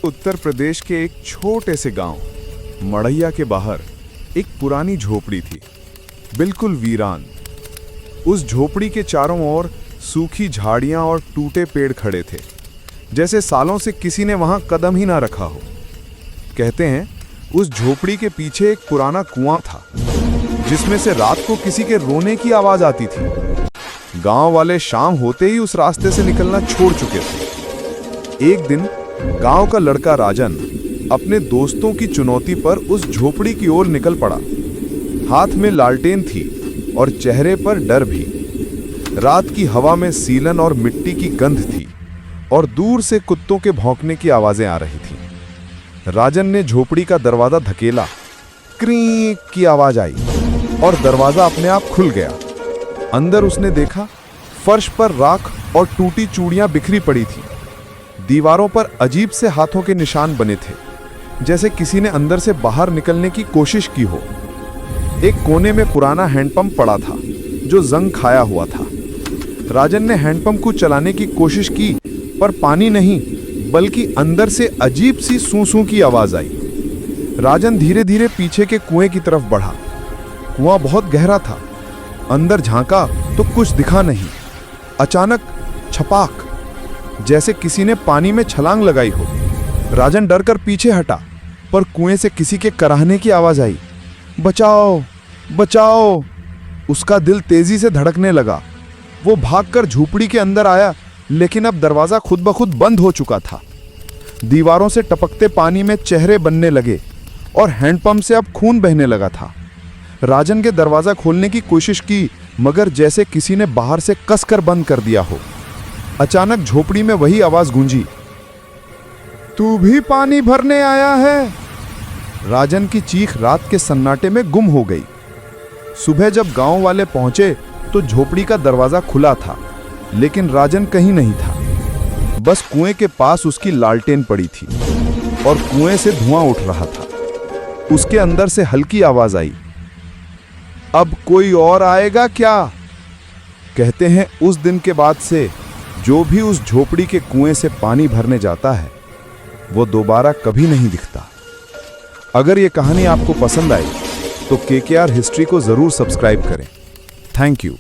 उत्तर प्रदेश के एक छोटे से गांव मड़ैया के बाहर एक पुरानी झोपड़ी थी, बिल्कुल वीरान। उस झोपड़ी के चारों ओर सूखी झाड़ियां और टूटे पेड़ खड़े थे, जैसे सालों से किसी ने वहां कदम ही ना रखा हो। कहते हैं उस झोपड़ी के पीछे एक पुराना कुआं था, जिसमें से रात को किसी के रोने की आवाज आती थी। गांव वाले शाम होते ही उस रास्ते से निकलना छोड़ चुके थे। एक दिन गांव का लड़का राजन अपने दोस्तों की चुनौती पर उस झोपड़ी की ओर निकल पड़ा। हाथ में लालटेन थी और चेहरे पर डर भी। रात की हवा में सीलन और मिट्टी की गंध थी और दूर से कुत्तों के भौंकने की आवाजें आ रही थीं। राजन ने झोपड़ी का दरवाजा धकेला, क्रीक की आवाज आई और दरवाजा अपने आप खुल गया। अंदर उसने देखा, फर्श पर राख और टूटी चूड़ियां बिखरी पड़ी थी। दीवारों पर अजीब से हाथों के निशान बने थे, जैसे किसी ने अंदर से बाहर निकलने की कोशिश की हो। एक कोने में पुराना हैंडपंप पड़ा था, जो जंग खाया हुआ था। राजन ने हैंडपंप को चलाने की कोशिश की, पर पानी नहीं, बल्कि अंदर से अजीब सी सूं-सूं की आवाज आई। राजन धीरे धीरे पीछे के कुएं की तरफ बढ़ा। कुआं बहुत गहरा था। अंदर झांका तो कुछ दिखा नहीं। अचानक छपाक, जैसे किसी ने पानी में छलांग लगाई हो। राजन डर कर पीछे हटा, पर कुएं से किसी के कराहने की आवाज आई, बचाओ बचाओ। उसका दिल तेजी से धड़कने लगा। वो भागकर झोपड़ी के अंदर आया, लेकिन अब दरवाजा खुद ब खुद बंद हो चुका था। दीवारों से टपकते पानी में चेहरे बनने लगे और हैंडपंप से अब खून बहने लगा था। राजन के दरवाजा खोलने की कोशिश की, मगर जैसे किसी ने बाहर से कसकर बंद कर दिया हो। अचानक झोपड़ी में वही आवाज गूंजी, तू भी पानी भरने आया है? राजन की चीख रात के सन्नाटे में गुम हो गई। सुबह जब गांव वाले पहुंचे तो झोपड़ी का दरवाजा खुला था, लेकिन राजन कहीं नहीं था। बस कुएं के पास उसकी लालटेन पड़ी थी और कुएं से धुआं उठ रहा था। उसके अंदर से हल्की आवाज आई, अब कोई और आएगा क्या? कहते हैं उस दिन के बाद से जो भी उस झोपड़ी के कुएं से पानी भरने जाता है, वो दोबारा कभी नहीं दिखता। अगर ये कहानी आपको पसंद आई तो KKR हिस्ट्री को जरूर सब्सक्राइब करें। Thank you.